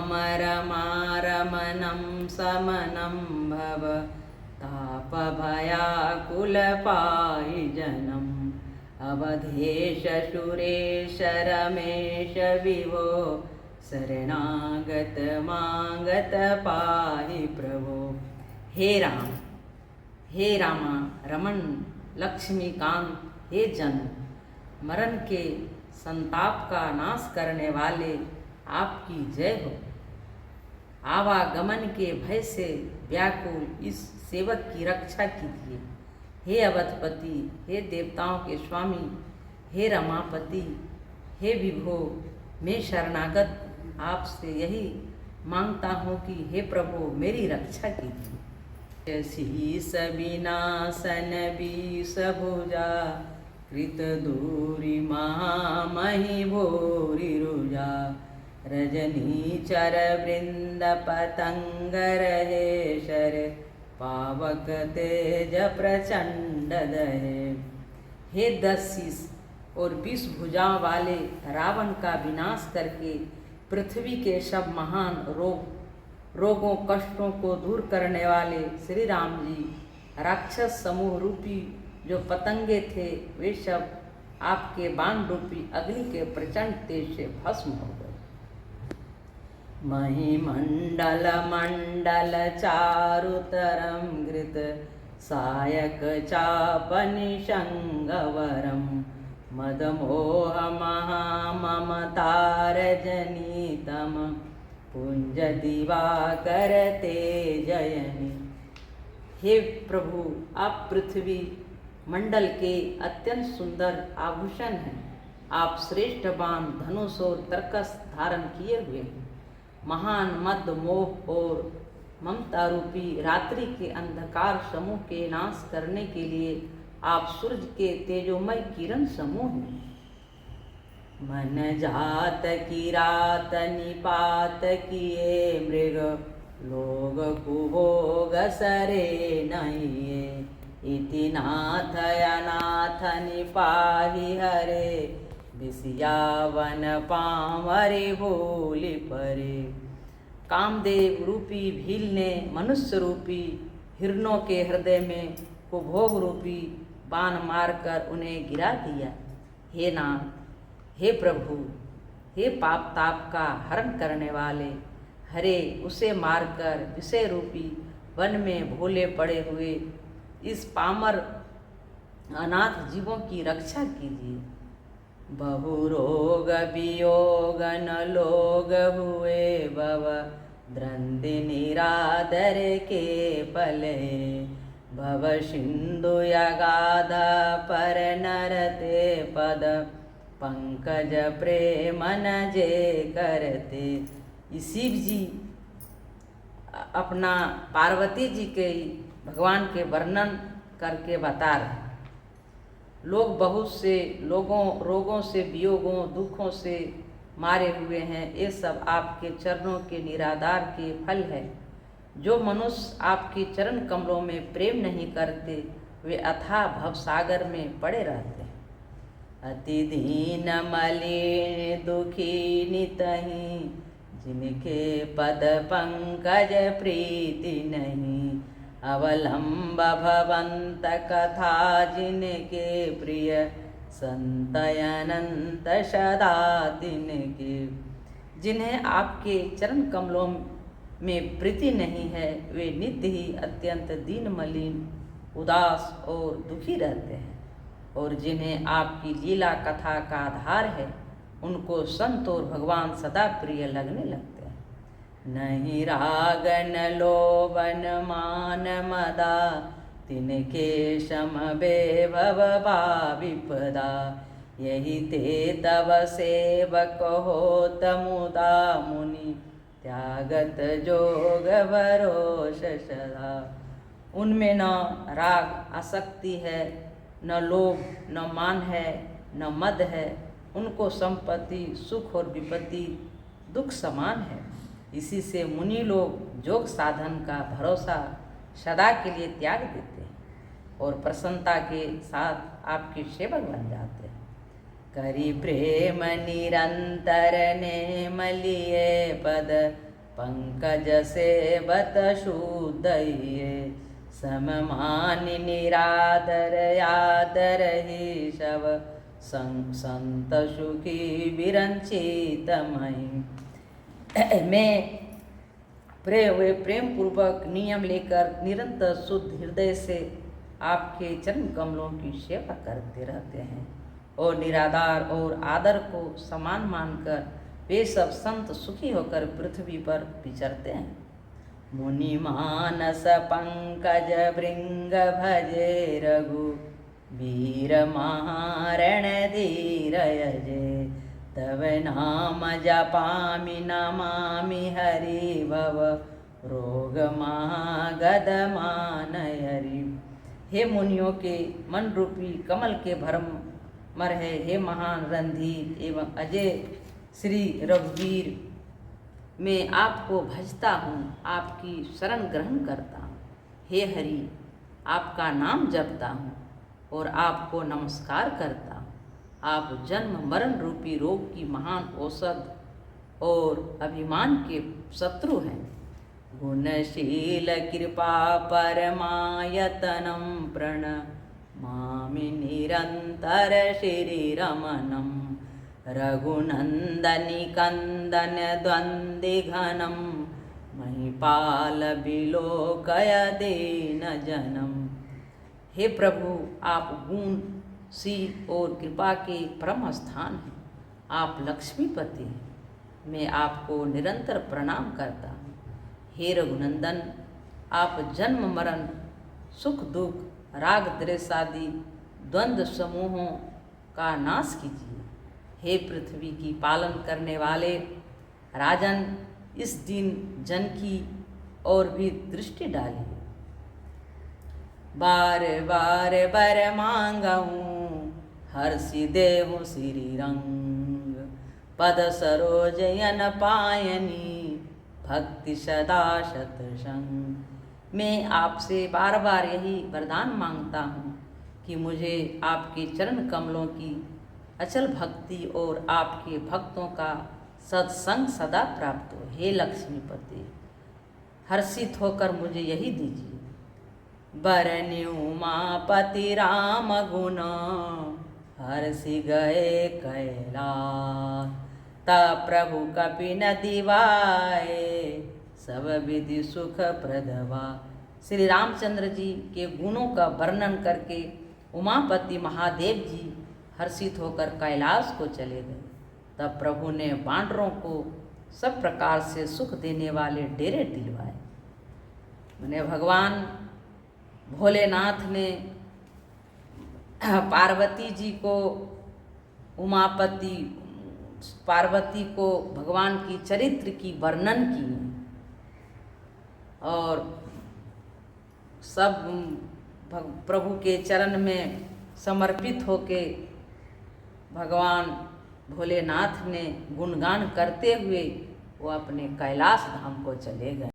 रामरमारमणं समनं भव तापभयाकुलपायिजनम् अवधेश सुरेश रमेश विभो शरणागत मांगत पाहि प्रभो। हे राम, हे रामा रमन लक्ष्मीकांत, हे जन मरण के संताप का नाश करने वाले आपकी जय हो। आवागमन के भय से व्याकुल इस सेवक की रक्षा कीजिए। हे अवधपति, हे देवताओं के स्वामी, हे रमापति, हे विभो, मैं शरणागत आपसे यही मांगता हूँ कि हे प्रभु मेरी रक्षा कीजिए। शीस विनाशन बीस भुजा कृत दूरी महामहि भूरि रुजा रजनी चर वृंद पतंग रहे शर पावक तेज प्रचंड दहे। हे 10 शीस और 20 भुजाओं वाले रावण का विनाश करके पृथ्वी के सब महान रोगों कष्टों को दूर करने वाले श्री राम जी, राक्षस समूह रूपी जो पतंगे थे वे सब आपके बाण रूपी अग्नि के प्रचंड तेज से भस्म हो गए। महिमंडल मंडल चारुतरम घृत सायक चापनिषंगवरम मदमोह महाममतारजनीतम पुंज दिवाकर तेजयनि। हे प्रभु, आप पृथ्वी मंडल के अत्यंत सुंदर आभूषण हैं। आप श्रेष्ठ बाण, धनुष और तरकस धारण किए हुए हैं। महान मद मोह और ममता रूपी रात्रि के अंधकार समूह के नाश करने के लिए आप सूर्य के तेजोमय किरण समूह हैं। मन जात की रात निपात किए मृग लोग कुभोग सरे नहीं। इति नाथ अनाथ निपाहि हरे विषयावन पावरे भूलि परे। कामदेव रूपी भील ने मनुष्य रूपी हिरणों के हृदय में कुभोग रूपी बाण मारकर उन्हें गिरा दिया। हे नाथ, हे प्रभु, हे पाप ताप का हरण करने वाले, हरे उसे मारकर विषय रूपी वन में भोले पड़े हुए इस पामर अनाथ जीवों की रक्षा कीजिए। बहु रोग वियोग न लोग हुए भव द्रंदि निरादर के पले भव सिंधु यगाध पर नरते पद पंकज प्रेम न जे करते। शिव जी अपना पार्वती जी के भगवान के वर्णन करके बता रहे। लोग बहुत से रोगों से, वियोगों, दुखों से मारे हुए हैं। ये सब आपके चरणों के निराधार के फल है। जो मनुष्य आपके चरण कमलों में प्रेम नहीं करते वे अथाह भवसागर में पड़े रहते हैं। अति दीन मलिन दुखी नितहि जिनके पद पंकज प्रीति नहीं। अवलंब भवंत कथा जिनके प्रिय संत अनंत सदा तिनके। जिन्हें आपके चरण कमलों में प्रीति नहीं है वे नित्य ही अत्यंत दीन मलिन, उदास और दुखी रहते हैं। और जिन्हें आपकी लीला कथा का आधार है उनको संत और भगवान सदा प्रिय लगने लगते हैं। नहीं राग न लोभ न मान मदा तिनके सम वैभव विपदा। यही ते तव सेवक होत मुदा मुनि त्यागत जोग भरोस सदा। उनमें न राग आसक्ति है, न लोभ, न मान है, न मद है। उनको संपत्ति, सुख और विपत्ति दुख समान है। इसी से मुनि लोग योग साधन का भरोसा सदा के लिए त्याग देते हैं और प्रसन्नता के साथ आपके सेवक बन जाते हैं। करी प्रेम निरंतर ने मलिए पद पंकज सेवत शुद्ध ये सममानि निरादर आदर ही शव संत सुखी विरंचित मई। मैं प्रेम पूर्वक नियम लेकर निरंतर शुद्ध हृदय से आपके चरण कमलों की सेवा करते रहते हैं और निराधार और आदर को समान मानकर वे सब संत सुखी होकर पृथ्वी पर विचरते हैं। मुनि मानस पंकज भृंग भजे रघु वीर महारण धीर यजे तव नाम जपामि नमामि हरि भव रोग महागद मानयरि। हे मुनियों के मन रूपी कमल के भरम मर है, हे महान रणधीर एवं अजय श्री रघुवीर, मैं आपको भजता हूँ, आपकी शरण ग्रहण करता हूँ। हे हरि, आपका नाम जपता हूँ और आपको नमस्कार करता हूँ। आप जन्म मरण रूपी रोग की महान औषध और अभिमान के शत्रु हैं। गुणशील कृपा परमायतनं प्रणमामि निरंतर श्री रमणं रघुनंदनि कंदन द्वंद्वि घनं महिपाल विलोकय दीन जनम। हे प्रभु, आप गुण शील और कृपा के परम स्थान हैं। आप लक्ष्मीपति हैं। मैं आपको निरंतर प्रणाम करता हूँ। हे रघुनंदन, आप जन्म मरण सुख दुख राग द्वेष आदि द्वंद्व समूहों का नाश कीजिए। हे पृथ्वी की पालन करने वाले राजन, इस दिन जन की ओर भी दृष्टि डालिए। बार बार बर मांगऊँ हर्षि देहु श्री रंग पद सरोज यन पायनी भक्ति सदा शतसंग। मैं आपसे बार बार यही वरदान मांगता हूँ कि मुझे आपके चरण कमलों की अचल भक्ति और आपके भक्तों का सत्संग सदा प्राप्त हो। हे लक्ष्मीपति, हर्षित होकर मुझे यही दीजिए। बरन्यु उमापति राम गुण हर्षि गए कैलास तब प्रभु कपि न दिवाए सब विधि सुख प्रदवा। श्री रामचंद्र जी के गुणों का वर्णन करके उमापति महादेव जी हर्षित होकर कैलाश को चले गए। तब प्रभु ने वानरों को सब प्रकार से सुख देने वाले डेरे दिलवाए। मैंने भगवान भोलेनाथ ने पार्वती जी को पार्वती को भगवान की चरित्र की वर्णन की और सब प्रभु के चरण में समर्पित होके भगवान भोलेनाथ ने गुणगान करते हुए वो अपने कैलाश धाम को चले गए।